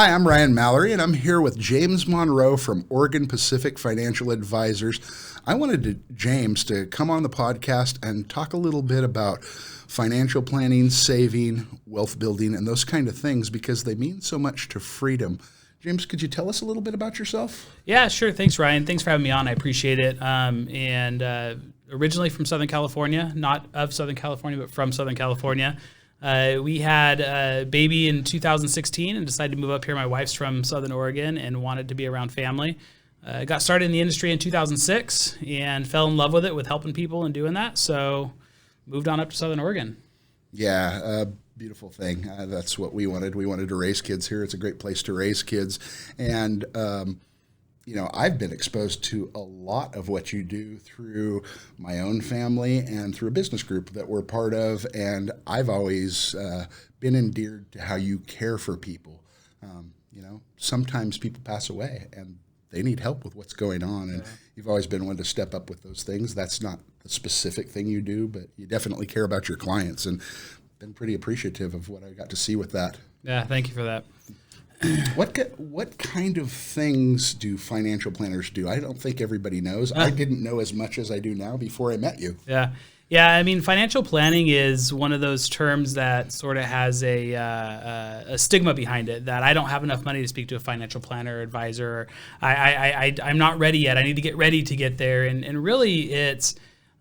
Hi, I'm Ryan Mallory, and I'm here with James Monroe from Oregon Pacific Financial Advisors. I wanted James to come on the podcast and talk a little bit about financial planning, saving, wealth building, and those kind of things because they mean so much to freedom. James, could you tell us a little bit about yourself? Yeah, sure. Thanks, Ryan. Thanks for having me on. I appreciate it. Originally from Southern California, not of Southern California, but from Southern California. We had a baby in 2016 and decided to move up here. My wife's from Southern Oregon and wanted to be around family. Got started in the industry in 2006 and fell in love with it, with helping people and doing that. So moved on up to Southern Oregon. Yeah, beautiful thing. That's what we wanted. We wanted to raise kids here. It's a great place to raise kids. And, I've been exposed to a lot of what you do through my own family and through a business group that we're part of. And I've always been endeared to how you care for people. Sometimes people pass away and they need help with what's going on. And you've always been one to step up with those things. That's not the specific thing you do, but you definitely care about your clients and been pretty appreciative of what I got to see with that. Yeah, thank you for that. What kind of things do financial planners do? I don't think everybody knows. I didn't know as much as I do now before I met you. Yeah. I mean, financial planning is one of those terms that sort of has a stigma behind it, that I don't have enough money to speak to a financial planner or advisor. I'm not ready yet. I need to get ready to get there. And really, it's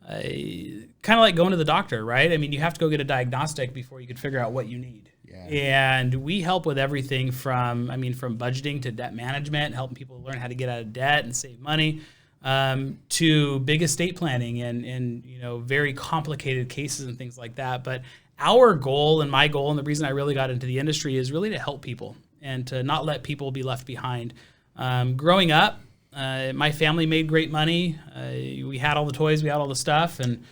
kind of like going to the doctor, right? I mean, you have to go get a diagnostic before you can figure out what you need. Yeah. And we help with everything from budgeting to debt management, helping people learn how to get out of debt and save money, to big estate planning and very complicated cases and things like that. But our goal and my goal, and the reason I really got into the industry, is really to help people and to not let people be left behind. Growing up, my family made great money. We had all the toys, we had all the stuff, and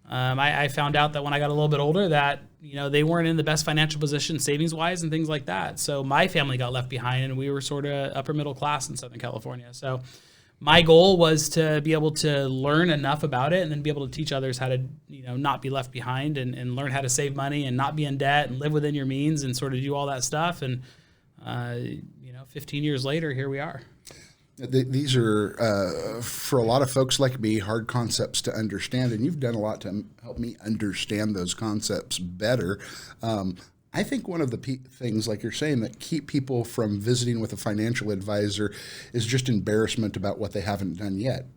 I found out that when I got a little bit older that they weren't in the best financial position savings-wise and things like that. So my family got left behind, and we were sort of upper middle class in Southern California. So my goal was to be able to learn enough about it and then be able to teach others how to not be left behind and learn how to save money and not be in debt and live within your means and sort of do all that stuff. And 15 years later, here we are. These are, for a lot of folks like me, hard concepts to understand, and you've done a lot to help me understand those concepts better. I think one of the things, like you're saying, that keep people from visiting with a financial advisor is just embarrassment about what they haven't done yet.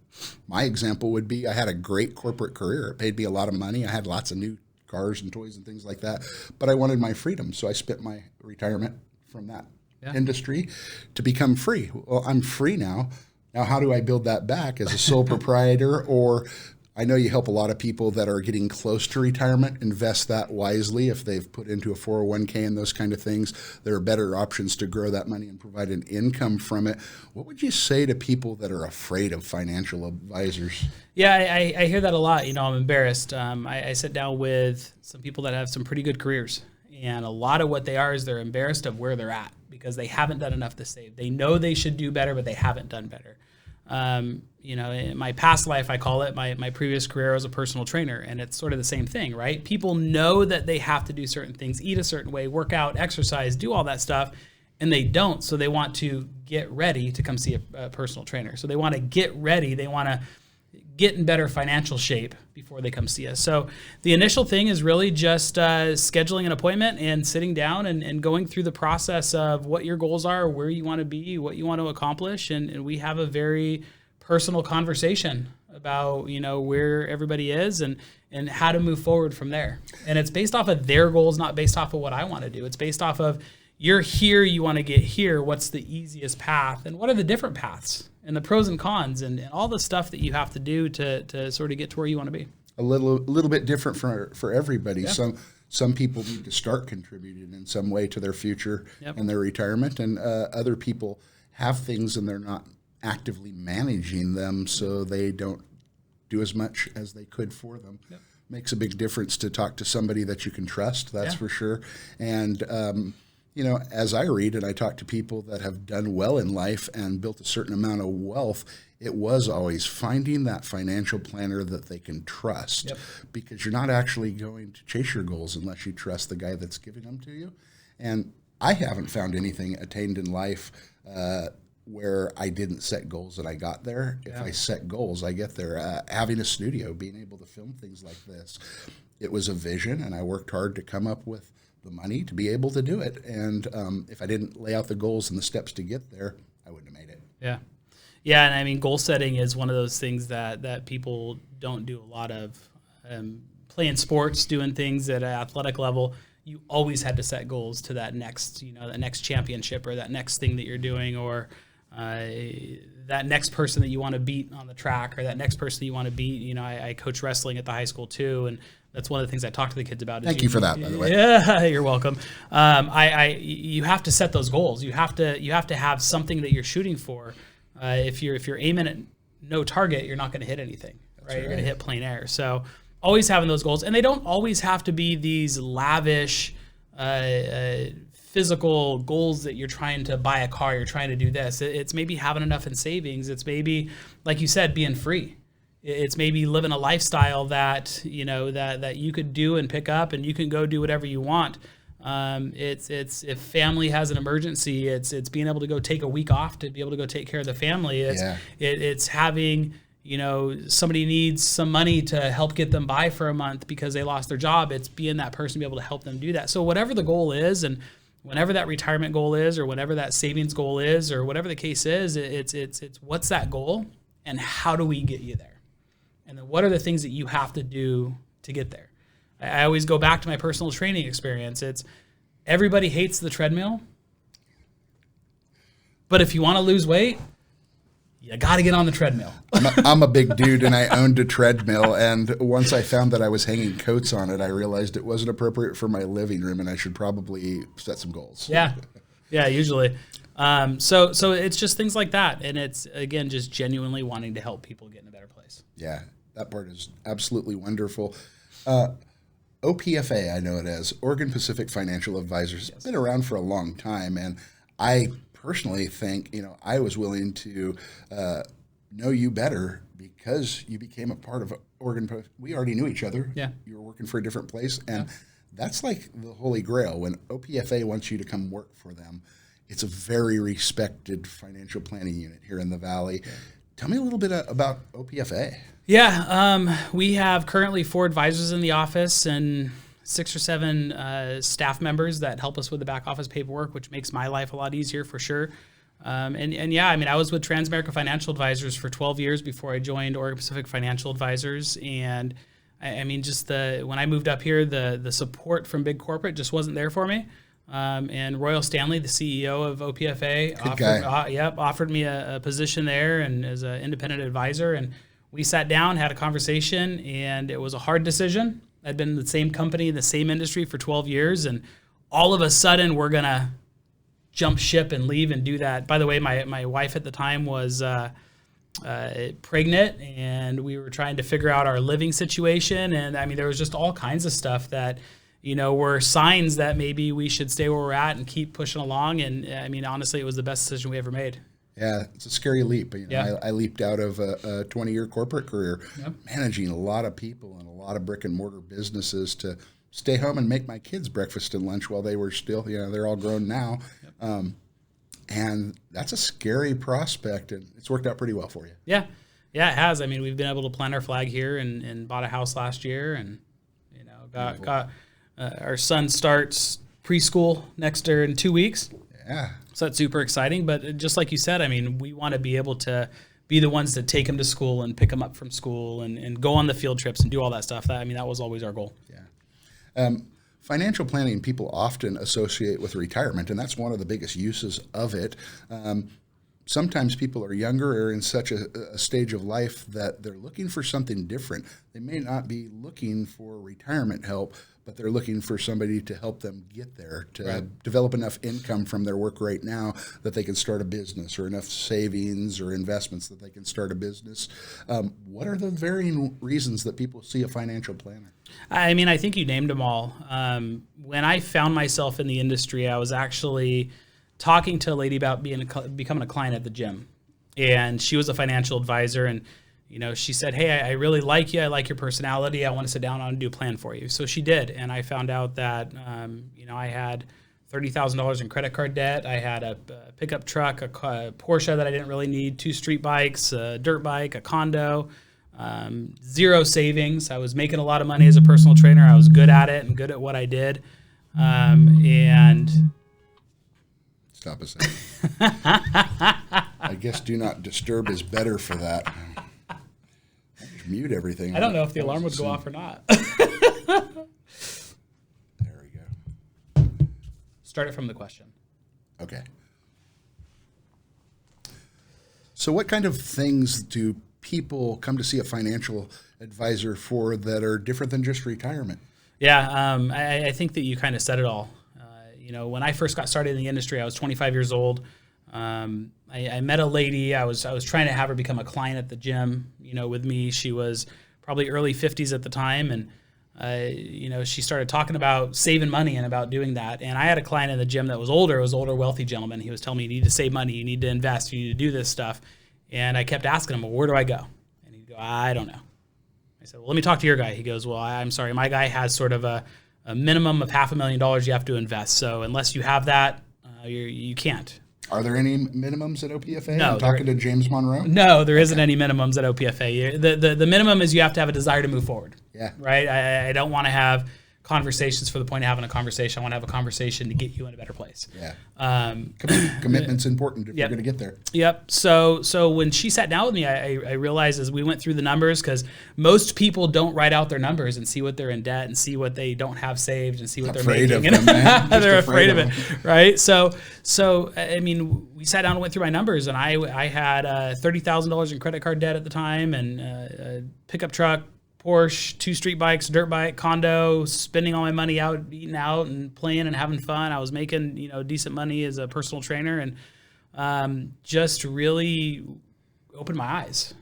My example would be I had a great corporate career. It paid me a lot of money. I had lots of new cars and toys and things like that, but I wanted my freedom, so I spent my retirement from that industry to become free. Well, I'm free now. Now, how do I build that back as a sole proprietor? Or I know you help a lot of people that are getting close to retirement invest that wisely. If they've put into a 401k and those kind of things, there are better options to grow that money and provide an income from it. What would you say to people that are afraid of financial advisors? Yeah, I hear that a lot. I'm embarrassed. I sit down with some people that have some pretty good careers, and a lot of what they are is they're embarrassed of where they're at because they haven't done enough to save. They know they should do better, but they haven't done better. In my past life, I call it, my previous career as a personal trainer, and it's sort of the same thing, right? People know that they have to do certain things, eat a certain way, work out, exercise, do all that stuff, and they don't. So they want to get ready to come see a personal trainer. So they want to get ready. They want to get in better financial shape before they come see us. So the initial thing is really just scheduling an appointment and sitting down and going through the process of what your goals are, where you want to be, what you want to accomplish. And we have a very personal conversation about, where everybody is and how to move forward from there. And it's based off of their goals, not based off of what I want to do. It's based off of you're here, you want to get here. What's the easiest path? And what are the different paths and the pros and cons and all the stuff that you have to do to sort of get to where you want to be? A little bit different for everybody. Yeah. Some people need to start contributing in some way to their future and their retirement, and other people have things and they're not actively managing them, so they don't do as much as they could for them. Yep. Makes a big difference to talk to somebody that you can trust, that's for sure. And as I read and I talk to people that have done well in life and built a certain amount of wealth, it was always finding that financial planner that they can trust, because you're not actually going to chase your goals unless you trust the guy that's giving them to you. And I haven't found anything attained in life where I didn't set goals and I got there. If I set goals, I get there. Having a studio, being able to film things like this, it was a vision, and I worked hard to come up with the money to be able to do it. And if I didn't lay out the goals and the steps to get there, I wouldn't have made it. Yeah. Yeah, and I mean, goal setting is one of those things that people don't do a lot of. Playing sports, doing things at an athletic level, you always had to set goals to that next, that next championship or that next thing that you're doing, or that next person that you want to beat on the track, or that next person that you want to beat. I coach wrestling at the high school too, and that's one of the things I talk to the kids about. Thank you for that, by the way. Yeah, you're welcome. You have to set those goals. You have to have something that you're shooting for. If you're aiming at no target, you're not going to hit anything, right? You're going to hit plein air. So always having those goals, and they don't always have to be these lavish physical goals that you're trying to buy a car, you're trying to do this. It's maybe having enough in savings. It's maybe, like you said, being free. It's maybe living a lifestyle that that you could do and pick up, and you can go do whatever you want. It's if family has an emergency, it's being able to go take a week off to be able to go take care of the family. It's having, somebody needs some money to help get them by for a month because they lost their job. It's being that person to be able to help them do that. So whatever the goal is, and whenever that retirement goal is, or whatever that savings goal is, or whatever the case is, it's what's that goal and how do we get you there? And then what are the things that you have to do to get there? I always go back to my personal training experience. It's everybody hates the treadmill, but if you want to lose weight, you got to get on the treadmill. I'm a big dude, and I owned a treadmill. And once I found that I was hanging coats on it, I realized it wasn't appropriate for my living room, and I should probably set some goals. Yeah, usually. So it's just things like that, and it's again just genuinely wanting to help people get in a better place. Yeah, that part is absolutely wonderful. OPFA, I know it as Oregon Pacific Financial Advisors. It's been around for a long time, and I personally think, I was willing to know you better because you became a part of Oregon. We already knew each other. Yeah. You were working for a different place, and that's like the holy grail. When OPFA wants you to come work for them, it's a very respected financial planning unit here in the Valley. Yeah. Tell me a little bit about OPFA. Yeah, we have currently 4 advisors in the office and 6 or 7 staff members that help us with the back office paperwork, which makes my life a lot easier for sure. And yeah, I mean, I was with Transamerica Financial Advisors for 12 years before I joined Oregon Pacific Financial Advisors. And I mean, just when I moved up here, the support from big corporate just wasn't there for me. And Royal Stanley, the CEO of OPFA, offered me a position there and as an independent advisor. And we sat down, had a conversation, and it was a hard decision. I'd been in the same company, the same industry for 12 years, and all of a sudden we're going to jump ship and leave and do that. By the way, my wife at the time was pregnant, and we were trying to figure out our living situation. And I mean, there was just all kinds of stuff that, were signs that maybe we should stay where we're at and keep pushing along. And I mean, honestly, it was the best decision we ever made. Yeah, it's a scary leap. I leaped out of a 20-year corporate career, managing a lot of people and a lot of brick and mortar businesses to stay home and make my kids breakfast and lunch while they were still, they're all grown now. And that's a scary prospect, and it's worked out pretty well for you. Yeah, it has. I mean, we've been able to plant our flag here and bought a house last year, and got our son starts preschool in 2 weeks. Yeah. So that's super exciting. But just like you said, I mean, we want to be able to be the ones to take them to school and pick them up from school and go on the field trips and do all that stuff. That was always our goal. Yeah. Financial planning people often associate with retirement, and that's one of the biggest uses of it. Sometimes people are younger or in such a stage of life that they're looking for something different. They may not be looking for retirement help, but they're looking for somebody to help them get there, to develop enough income from their work right now that they can start a business, or enough savings or investments that they can start a business. What are the varying reasons that people see a financial planner? I mean, I think you named them all. When I found myself in the industry, I was actually talking to a lady about becoming a client at the gym. And she was a financial advisor, and she said, "Hey, I really like you. I like your personality. I want to sit down and do a plan for you." So she did, and I found out that I had $30,000 in credit card debt. I had a pickup truck, a Porsche that I didn't really need, 2 street bikes, a dirt bike, a condo, 0 savings. I was making a lot of money as a personal trainer. I was good at it and good at what I did. And stop a second. I guess do not disturb is better for that. Mute everything. I don't know if the alarm would go off or not. There we go. Start it from the question. Okay. So what kind of things do people come to see a financial advisor for that are different than just retirement? Yeah, I think that you kind of said it all. When I first got started in the industry, I was 25 years old. I met a lady. I was trying to have her become a client at the gym, with me. She was probably early 50s at the time. And, she started talking about saving money and about doing that. And I had a client in the gym that was older. It was an older, wealthy gentleman. He was telling me, you need to save money. You need to invest. You need to do this stuff. And I kept asking him, well, where do I go? And he'd go, I don't know. I said, well, let me talk to your guy. He goes, well, I'm sorry. My guy has sort of a minimum of $500,000 you have to invest. So unless you have that, you can't. Are there any minimums at OPFA? No. I'm talking to James Monroe? No, there isn't any minimums at OPFA. The minimum is you have to have a desire to move forward. Yeah. Right? I don't want to have conversations for the point of having a conversation. I want to have a conversation to get you in a better place. Yeah. Commitment's important if you're going to get there. Yep. So when she sat down with me, I realized as we went through the numbers, because most people don't write out their numbers and see what they're in debt and see what they don't have saved and see what they're making. Of them, man. They're afraid of it, right? So I mean, we sat down and went through my numbers, and I had $30,000 in credit card debt at the time, and a pickup truck, Porsche, 2 street bikes, dirt bike, condo, spending all my money out, eating out and playing and having fun. I was making, decent money as a personal trainer, and just really opened my eyes,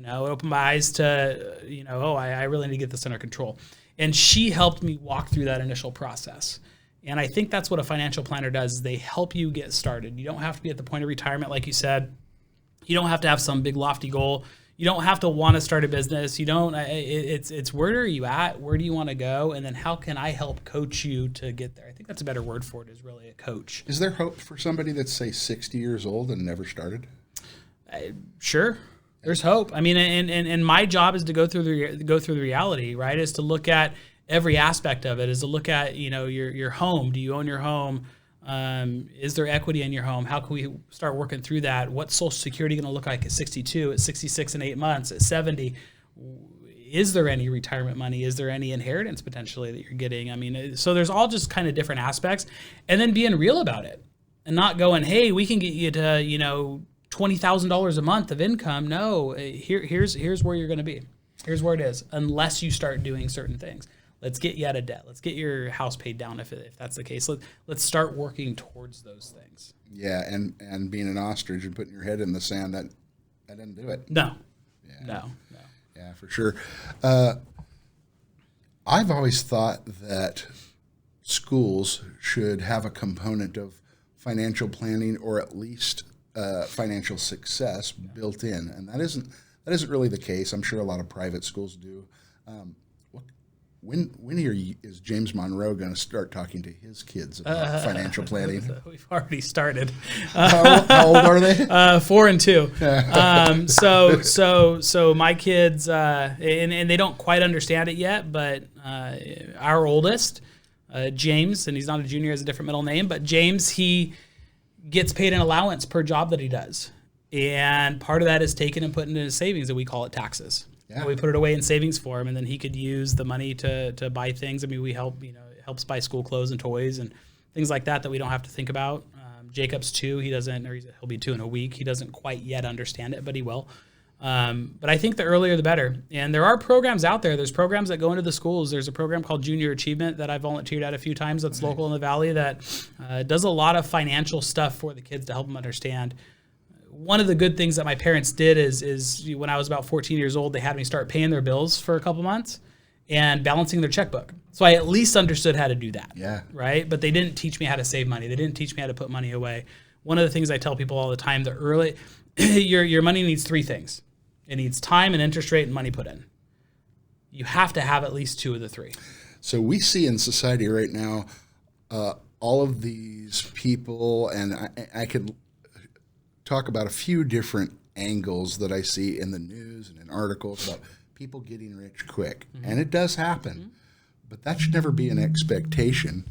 opened my eyes to, I really need to get this under control. And she helped me walk through that initial process. And I think that's what a financial planner does, is they help you get started. You don't have to be at the point of retirement, like you said. You don't have to have some big lofty goal. You don't have to want to start a business. You don't. It's where are you at? Where do you want to go? And then how can I help coach you to get there? I think that's a better word for it, is really a coach. Is there hope for somebody that's, say, 60 years old and never started? Sure. There's hope. I mean, and my job is to go through the reality, right? Is to look at every aspect of it. Is to look at, your home. Do you own your home? Is there equity in your home? How can we start working through that? What's Social Security going to look like at 62, at 66 and 8 months, at 70? Is there any retirement money? Is there any inheritance potentially that you're getting? I mean, so there's all just kind of different aspects, and then being real about it and not going, hey, we can get you to, $20,000 a month of income. No, here's where you're going to be. Here's where it is, unless you start doing certain things. Let's get you out of debt. Let's get your house paid down if that's the case. Let's start working towards those things. Yeah, and being an ostrich and putting your head in the sand, that didn't do it. No. Yeah. No. Yeah, for sure. I've always thought that schools should have a component of financial planning, or at least financial success built in, and that isn't really the case. I'm sure a lot of private schools do. When is James Monroe going to start talking to his kids about financial planning? We've already started. How old are they? 4 and 2. So my kids, and they don't quite understand it yet, but our oldest, James, and he's not a junior, has a different middle name, but James, he gets paid an allowance per job that he does. And part of that is taken and put into his savings, and we call it taxes. Yeah. We put it away in savings for him, and then he could use the money to buy things. I mean, we help, it helps buy school clothes and toys and things like that we don't have to think about. Jacob's 2. He'll be 2 in a week. He doesn't quite yet understand it, but he will. But I think the earlier the better. And there are programs out there. There's programs that go into the schools. There's a program called Junior Achievement that I volunteered at a few times that's local in the Valley that does a lot of financial stuff for the kids to help them understand. One of the good things that my parents did is when I was about 14 years old, they had me start paying their bills for a couple months and balancing their checkbook. So I at least understood how to do that. Yeah. Right. But they didn't teach me how to save money. They didn't teach me how to put money away. One of the things I tell people all the time, your money needs 3 things. It needs time and interest rate and money put in. You have to have at least 2 of the 3. So we see in society right now all of these people, and I could talk about a few different angles that I see in the news and in articles about people getting rich quick. And it does happen, but that should never be an expectation.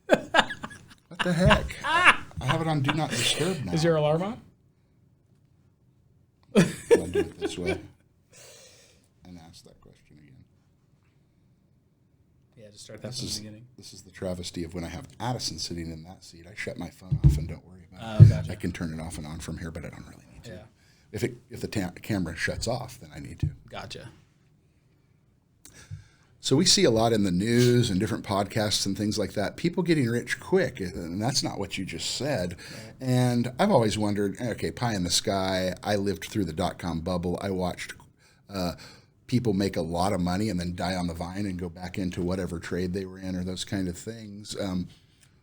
What the heck? I have it on Do Not Disturb now. Is your alarm on? I'll do it this way and ask that question again. Yeah, just start that from the beginning. This is the travesty of when I have Addison sitting in that seat. I shut my phone off and don't worry about it. Gotcha. I can turn it off and on from here, but I don't really need to. Yeah. If the camera shuts off, then I need to. Gotcha. So we see a lot in the news and different podcasts and things like that, people getting rich quick, and that's not what you just said. Right. And I've always wondered, okay, pie in the sky. I lived through the dot-com bubble. I watched people make a lot of money and then die on the vine and go back into whatever trade they were in or those kind of things.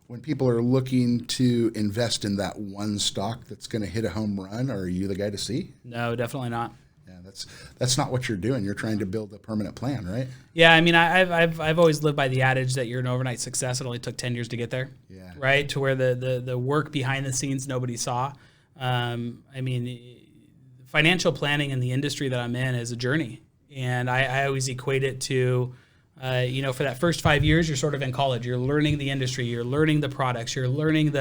When people are looking to invest in that one stock that's going to hit a home run, are you the guy to see? No, definitely not. Yeah, that's not what you're doing. You're trying to build a permanent plan, right? Yeah, I mean, I've always lived by the adage that you're an overnight success. It only took 10 years to get there. Yeah. Right, to where the work behind the scenes nobody saw. I mean, financial planning in the industry that I'm in is a journey, and I always equate it to, for that first 5 years, you're sort of in college. You're learning the industry. You're learning the products. You're learning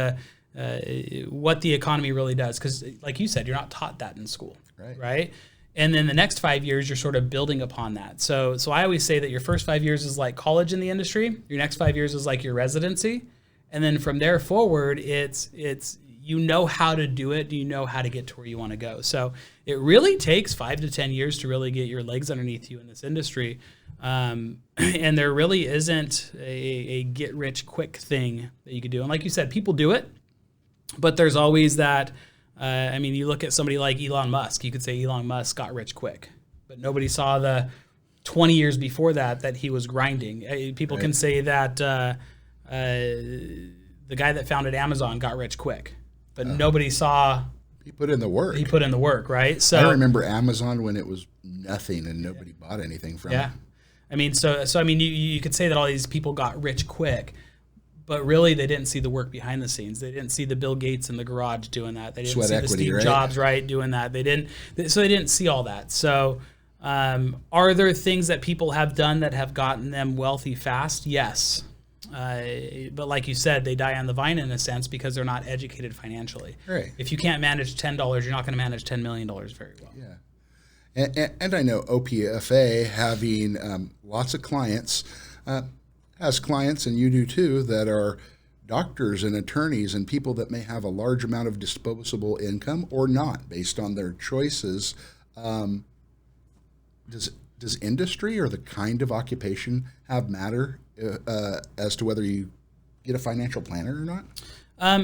what the economy really does. Because, like you said, you're not taught that in school. Right. And then the next 5 years, you're sort of building upon that. So I always say that your first 5 years is like college in the industry. Your next 5 years is like your residency. And then from there forward, it's you know how to do it. You know how to get to where you want to go. So it really takes 5 to 10 years to really get your legs underneath you in this industry. And there really isn't a get rich quick thing that you could do. And like you said, people do it, but there's always that. You look at somebody like Elon Musk. You could say Elon Musk got rich quick, but nobody saw the 20 years before that he was grinding. People can say that the guy that founded Amazon got rich quick, but nobody saw. He put in the work. He put in the work, right? So I remember Amazon when it was nothing and nobody bought anything from it. Yeah, you could say that all these people got rich quick. But really, they didn't see the work behind the scenes. They didn't see the Bill Gates in the garage doing that. They didn't see the Steve Jobs doing that. They didn't see all that. So, are there things that people have done that have gotten them wealthy fast? Yes, but like you said, they die on the vine in a sense because they're not educated financially. Right. If you can't manage $10, you're not going to manage $10 million very well. Yeah, and I know OPFA having lots of clients. Has clients, and you do too, that are doctors and attorneys and people that may have a large amount of disposable income or not based on their choices. Does industry or the kind of occupation have matter as to whether you get a financial planner or not?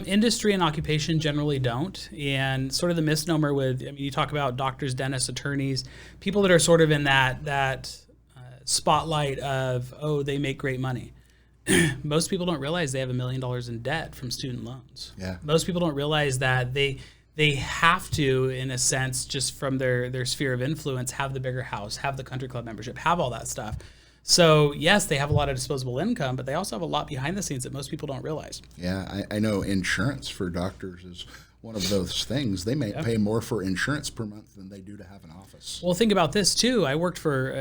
Industry and occupation generally don't. And sort of the misnomer you talk about doctors, dentists, attorneys, people that are sort of in that spotlight of, they make great money. Most people don't realize they have $1 million in debt from student loans. Yeah. Most people don't realize that they have to, in a sense, just from their sphere of influence, have the bigger house, have the country club membership, have all that stuff. So yes, they have a lot of disposable income, but they also have a lot behind the scenes that most people don't realize. Yeah, I know insurance for doctors is one of those things. They may pay more for insurance per month than they do to have an office. Well, think about this too. I worked for,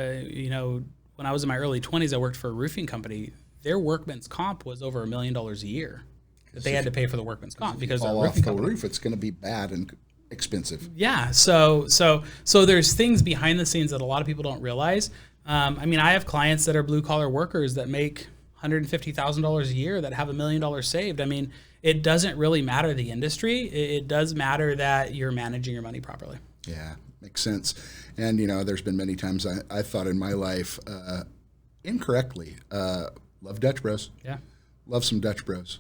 when I was in my early 20s, I worked for a roofing company. Their workman's comp was over $1 million a year that they had to pay for the workman's comp because they're a roofing company. Roof, it's going to be bad and expensive. Yeah. So there's things behind the scenes that a lot of people don't realize. I have clients that are blue collar workers that make $150,000 a year that have $1 million saved. It doesn't really matter the industry. It does matter that you're managing your money properly. Yeah, makes sense. And, there's been many times I thought in my life incorrectly, love Dutch Bros. Yeah. Love some Dutch Bros.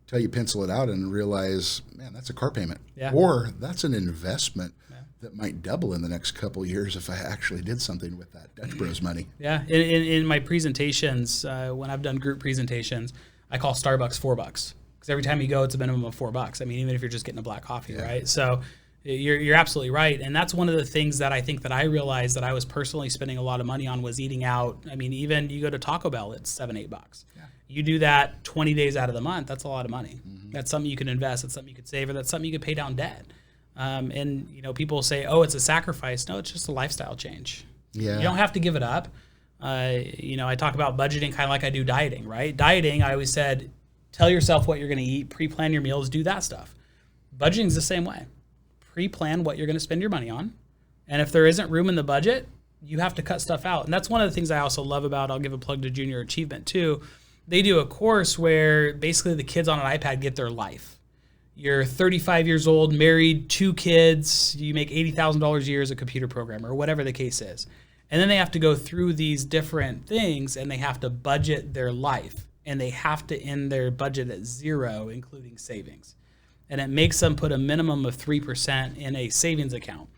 Till you pencil it out and realize, man, that's a car payment. Yeah. Or that's an investment that might double in the next couple of years if I actually did something with that Dutch Bros money. Yeah. In my presentations, when I've done group presentations, I call Starbucks $4 because every time you go, it's a minimum of $4. Even if you're just getting a black coffee, right? So you're absolutely right. And that's one of the things that I think that I realized that I was personally spending a lot of money on was eating out. Even you go to Taco Bell, it's $7-8. Yeah. You do that 20 days out of the month, that's a lot of money. That's something you can invest. That's something you could save, or that's something you could pay down debt. And, people say, oh, it's a sacrifice. No, it's just a lifestyle change. Yeah. You don't have to give it up. I talk about budgeting kind of like I do dieting, right? Dieting, I always said, tell yourself what you're going to eat, pre-plan your meals, do that stuff. Budgeting is the same way. Pre-plan what you're going to spend your money on. And if there isn't room in the budget, you have to cut stuff out. And that's one of the things I also love about, I'll give a plug to Junior Achievement too. They do a course where basically the kids on an iPad get their life. You're 35 years old, married, 2 kids, you make $80,000 a year as a computer programmer, or whatever the case is. And then they have to go through these different things, and they have to budget their life. And they have to end their budget at 0, including savings. And it makes them put a minimum of 3% in a savings account.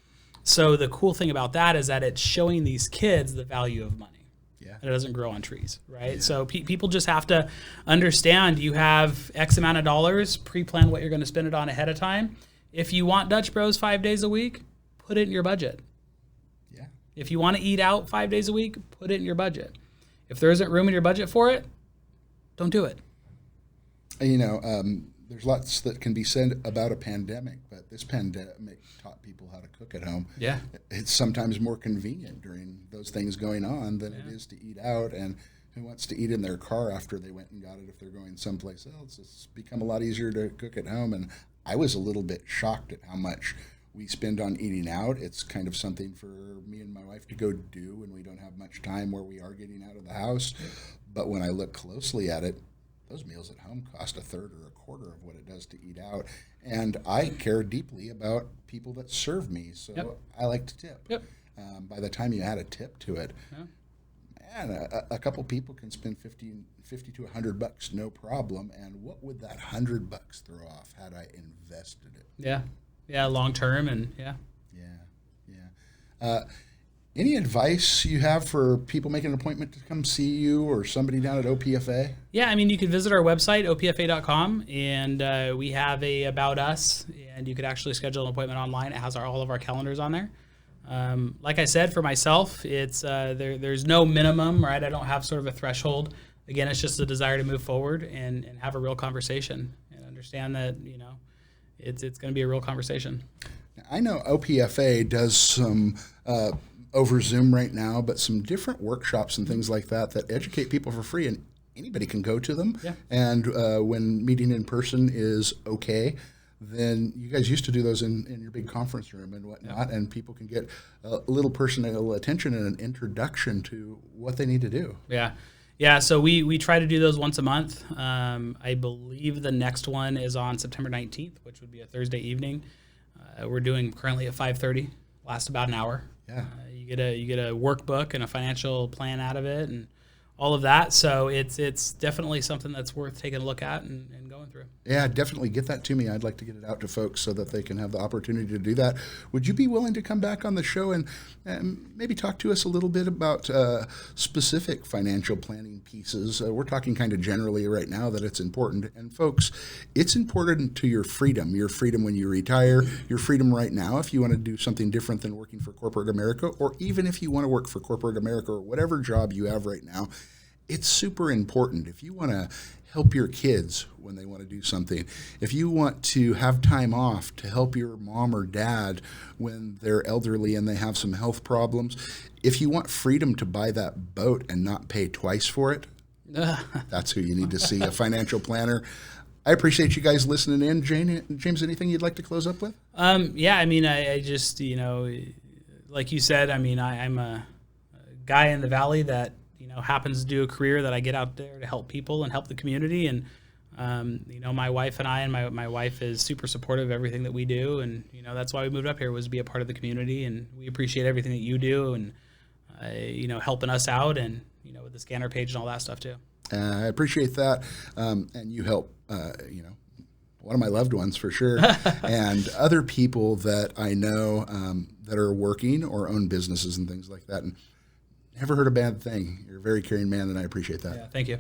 So the cool thing about that is that it's showing these kids the value of money. Yeah. And it doesn't grow on trees, right? Yeah. So people just have to understand you have X amount of dollars, pre-plan what you're going to spend it on ahead of time. If you want Dutch Bros 5 days a week, put it in your budget. Yeah. If you want to eat out 5 days a week, put it in your budget. If there isn't room in your budget for it, don't do it. There's lots that can be said about a pandemic, but this pandemic taught people how to cook at home. Yeah. It's sometimes more convenient during those things going on than it is to eat out. And who wants to eat in their car after they went and got it if they're going someplace else? It's become a lot easier to cook at home. And I was a little bit shocked at how much we spend on eating out. It's kind of something for me and my wife to go do when we don't have much time where we are getting out of the house. But when I look closely at it, those meals at home cost a third or a quarter of what it does to eat out. And I care deeply about people that serve me, so I like to tip. Yep. By the time you add a tip to it, man, a couple people can spend $50 to $100, no problem. And what would that $100 throw off had I invested it? Yeah, long term, and yeah. Any advice you have for people making an appointment to come see you or somebody down at OPFA? Yeah, you could visit our website, opfa.com, and we have a About Us, and you could actually schedule an appointment online. It has all of our calendars on there. Like I said, for myself, it's there's no minimum, right? I don't have sort of a threshold. Again, it's just a desire to move forward and have a real conversation and understand that, it's going to be a real conversation. I know OPFA does some over Zoom right now, but some different workshops and things like that educate people for free, and anybody can go to them. Yeah. And when meeting in person is okay, then you guys used to do those in your big conference room and whatnot, and people can get a little personal attention and an introduction to what they need to do. Yeah, so we try to do those once a month. I believe the next one is on September 19th, which would be a Thursday evening. We're doing currently at 5:30, lasts about an hour. Yeah. You get a workbook and a financial plan out of it and all of that. So it's definitely something that's worth taking a look at and going through. Yeah, definitely get that to me. I'd like to get it out to folks so that they can have the opportunity to do that. Would you be willing to come back on the show and maybe talk to us a little bit about specific financial planning pieces? We're talking kind of generally right now that it's important. And folks, it's important to your freedom when you retire, your freedom right now if you want to do something different than working for corporate America, or even if you want to work for corporate America or whatever job you have right now. It's super important. If you want to help your kids when they want to do something, if you want to have time off to help your mom or dad when they're elderly and they have some health problems, if you want freedom to buy that boat and not pay twice for it, that's who you need to see, a financial planner. I appreciate you guys listening in. James, anything you'd like to close up with? I just, like you said, I'm a guy in the Valley that happens to do a career that I get out there to help people and help the community. And, my wife and I, and my wife is super supportive of everything that we do. And, that's why we moved up here, was to be a part of the community. And we appreciate everything that you do and, helping us out and, with the scanner page and all that stuff too. I appreciate that. And you help, one of my loved ones for sure, and other people that I know that are working or own businesses and things like that. And never heard a bad thing. You're a very caring man, and I appreciate that. Yeah, thank you.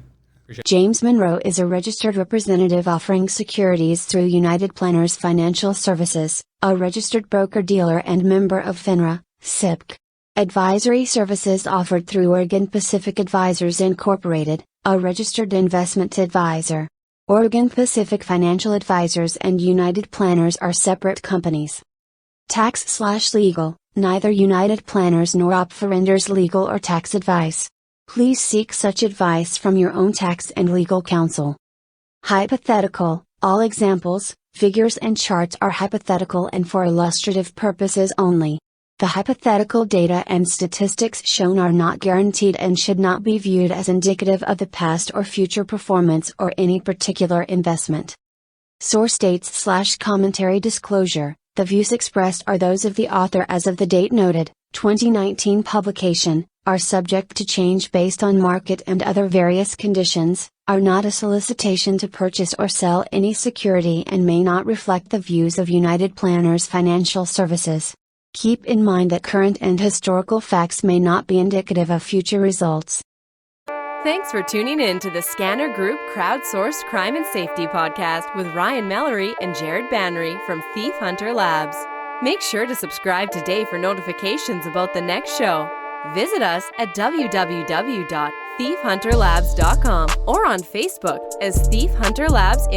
James Monroe is a registered representative offering securities through United Planners Financial Services, a registered broker-dealer and member of FINRA, SIPC. Advisory services offered through Oregon Pacific Advisors Incorporated, a registered investment advisor. Oregon Pacific Financial Advisors and United Planners are separate companies. Tax/legal, neither United Planners nor opt for renders legal or tax advice. Please seek such advice from your own tax and legal counsel. Hypothetical, all examples, figures and charts are hypothetical and for illustrative purposes only. The hypothetical data and statistics shown are not guaranteed and should not be viewed as indicative of the past or future performance or any particular investment. Source dates/commentary disclosure. The views expressed are those of the author as of the date noted, 2019 publication, are subject to change based on market and other various conditions, are not a solicitation to purchase or sell any security and may not reflect the views of United Planners Financial Services. Keep in mind that current and historical facts may not be indicative of future results. Thanks for tuning in to the Scanner Group Crowdsourced Crime and Safety Podcast with Ryan Mallory and Jared Banry from ThiefHunter Labs. Make sure to subscribe today for notifications about the next show. Visit us at www.thiefhunterlabs.com or on Facebook as Thief Hunter Labs.